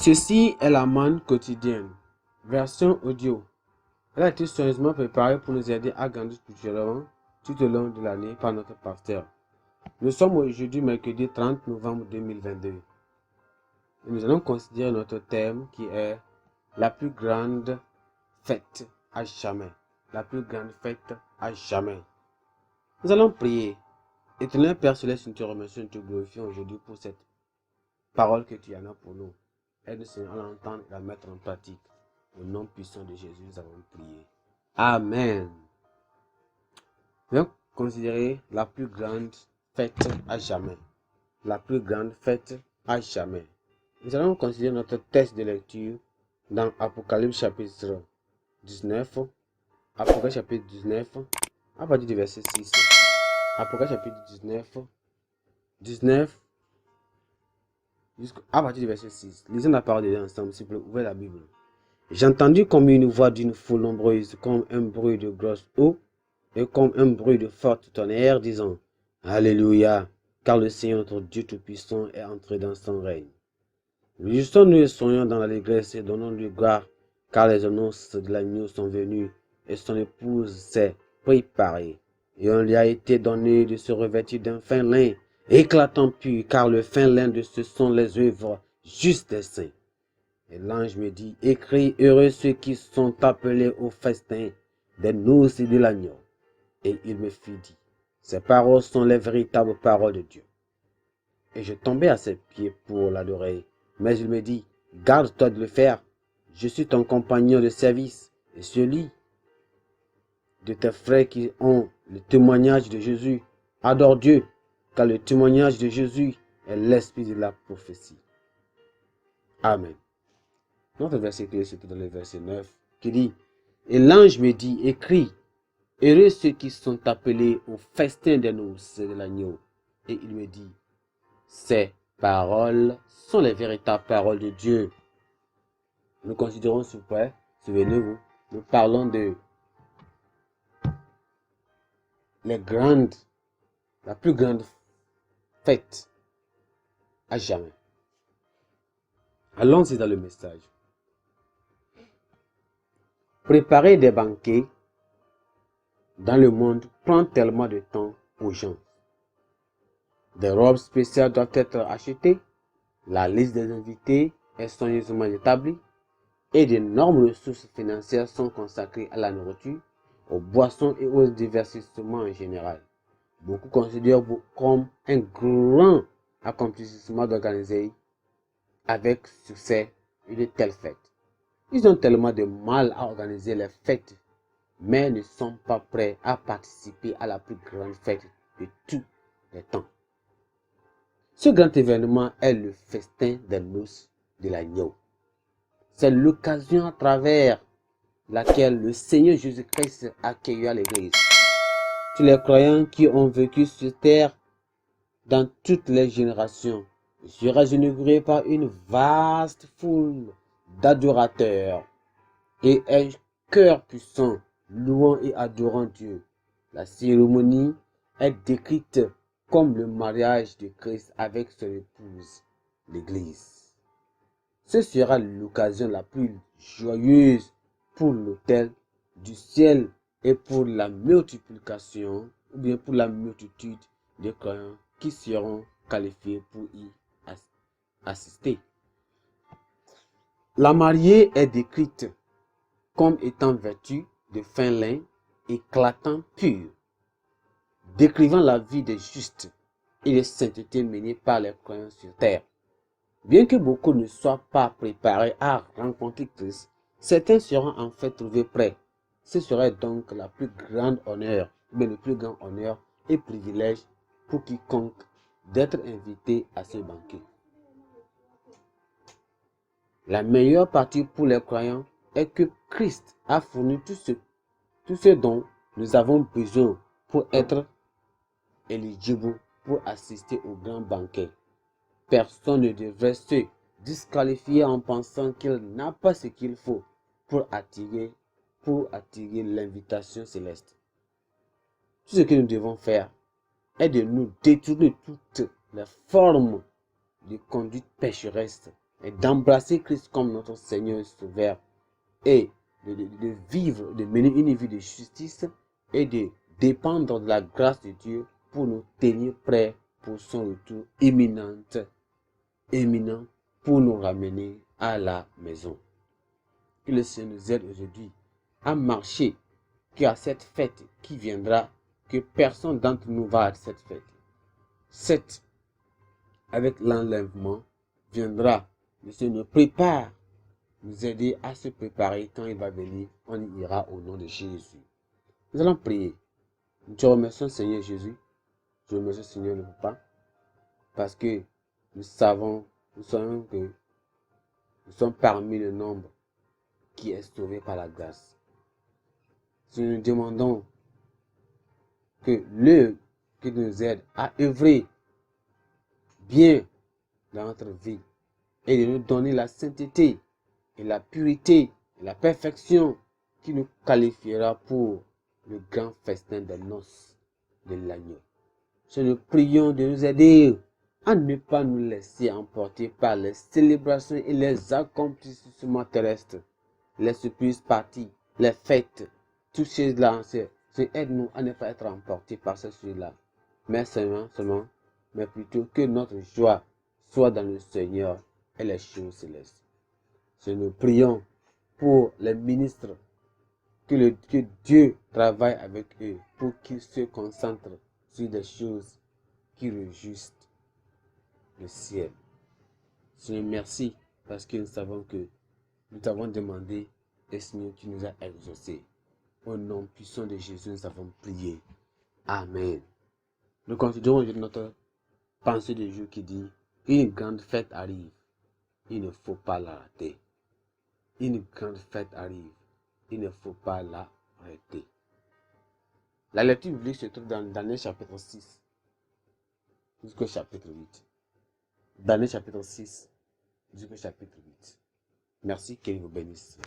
Ceci est la manne quotidienne, version audio. Elle a été soigneusement préparée pour nous aider à grandir spirituellement tout au long de l'année par notre pasteur. Nous sommes aujourd'hui mercredi 30 novembre 2022. Et nous allons considérer notre thème qui est la plus grande fête à jamais. La plus grande fête à jamais. Nous allons prier. Éternel Père Céleste, nous te remercions, nous te glorifions aujourd'hui pour cette parole que tu en as pour nous. Aide-nous Seigneur à l'entendre et à la mettre en pratique. Au nom puissant de Jésus, nous avons prié. Amen. Nous allons considérer la plus grande fête à jamais. La plus grande fête à jamais. Nous allons considérer notre texte de lecture dans Apocalypse chapitre 19. Apocalypse chapitre 19, à partir du verset 6. Apocalypse chapitre 19, à partir du verset 6. Lisons la parole de Dieu ensemble, s'il vous plaît, ouvrez la Bible. J'ai entendu comme une voix d'une foule nombreuse, comme un bruit de grosse eau, et comme un bruit de forte tonnerre, disant, Alléluia, car le Seigneur notre Dieu Tout-Puissant est entré dans son règne. Réjouissons-nous et soyons dans l'allégresse et donnons-lui gloire, car les annonces de l'agneau sont venues, et son épouse s'est préparée. Et on lui a été donné de se revêtir d'un fin lin, éclatant pur, car le fin lin de ce sont les œuvres justes des saints. Et l'ange me dit, écris, heureux ceux qui sont appelés au festin des noces et de l'agneau. Et il me fit dire, ces paroles sont les véritables paroles de Dieu. Et je tombai à ses pieds pour l'adorer. Mais il me dit, garde-toi de le faire. Je suis ton compagnon de service et celui de tes frères qui ont le témoignage de Jésus. Adore Dieu, car le témoignage de Jésus est l'esprit de la prophétie. Amen. Notre verset clé se trouve dans le verset 9 qui dit, et l'ange me dit, écris, heureux ceux qui sont appelés au festin des noces de l'agneau. Et il me dit, ces paroles sont les véritables paroles de Dieu. Nous considérons s'il vous plaît, souvenez-vous, nous parlons de la plus grande fête à jamais. Allons-y dans le message. Préparer des banquets dans le monde prend tellement de temps aux gens. Des robes spéciales doivent être achetées, la liste des invités est soigneusement établie et d'énormes ressources financières sont consacrées à la nourriture, aux boissons et aux divertissements en général. Beaucoup considèrent comme un grand accomplissement d'organiser avec succès une telle fête. Ils ont tellement de mal à organiser les fêtes, mais ne sont pas prêts à participer à la plus grande fête de tous les temps. Ce grand événement est le festin des noces de l'agneau. C'est l'occasion à travers laquelle le Seigneur Jésus-Christ accueillera l'Église. Tous les croyants qui ont vécu sur terre dans toutes les générations sera inauguré par une vaste foule d'adorateurs et un cœur puissant, louant et adorant Dieu. La cérémonie est décrite comme le mariage de Christ avec son épouse, l'Église. Ce sera l'occasion la plus joyeuse pour l'autel du ciel et pour la multiplication, ou bien pour la multitude de croyants qui seront qualifiés pour y assister. La mariée est décrite comme étant vêtue de fin lin éclatant pur, décrivant la vie des justes et les saintetés menées par les croyants sur terre. Bien que beaucoup ne soient pas préparés à rencontrer Christ, certains seront en fait trouvés prêts. Ce serait donc la plus grande honneur, mais le plus grand honneur et privilège pour quiconque d'être invité à ce banquet. La meilleure partie pour les croyants est que Christ a fourni tout ce dont nous avons besoin pour être éligibles pour assister au grand banquet. Personne ne devrait se disqualifier en pensant qu'il n'a pas ce qu'il faut pour attirer l'invitation céleste. Tout ce que nous devons faire est de nous détourner toutes les formes de conduite pécheresse et d'embrasser Christ comme notre Seigneur et Sauveur et de vivre, de mener une vie de justice et de dépendre de la grâce de Dieu pour nous tenir prêts pour son retour imminent pour nous ramener à la maison. Que le Seigneur nous aide aujourd'hui à marcher, qu'à cette fête qui viendra, que personne d'entre nous va à cette fête. Cette, avec l'enlèvement, viendra. Le Seigneur nous prépare, nous aider à se préparer. Quand il va venir, on y ira au nom de Jésus. Nous allons prier. Nous te remercions, Seigneur Jésus. Je remercie, Seigneur, le Papa, parce que nous savons que nous sommes parmi le nombre qui est sauvé par la grâce. Si nous demandons que nous aide à œuvrer bien dans notre vie et de nous donner la sainteté et la pureté et la perfection qui nous qualifiera pour le grand festin des noces de l'agneau. Nous prions de nous aider à ne pas nous laisser emporter par les célébrations et les accomplissements terrestres, les surprises parties, les fêtes, toutes ces choses-là. Aide-nous à ne pas être emportés par ces choses-là, mais mais plutôt que notre joie soit dans le Seigneur et les choses célestes. Nous prions pour les ministres, que Dieu travaille avec eux pour qu'ils se concentrent sur des choses qui réjouissent le ciel. Seigneur, merci parce que nous savons que nous t'avons demandé et Seigneur, tu nous as exaucés. Au nom puissant de Jésus, nous avons prié. Amen. Nous continuons notre pensée du jour qui dit: une grande fête arrive, il ne faut pas la rater. Une grande fête arrive, il ne faut pas la rater. La lecture biblique se trouve dans Daniel chapitre 6 jusqu'au chapitre 8. Daniel chapitre 6 jusqu'au chapitre 8. Merci, qu'il vous bénisse.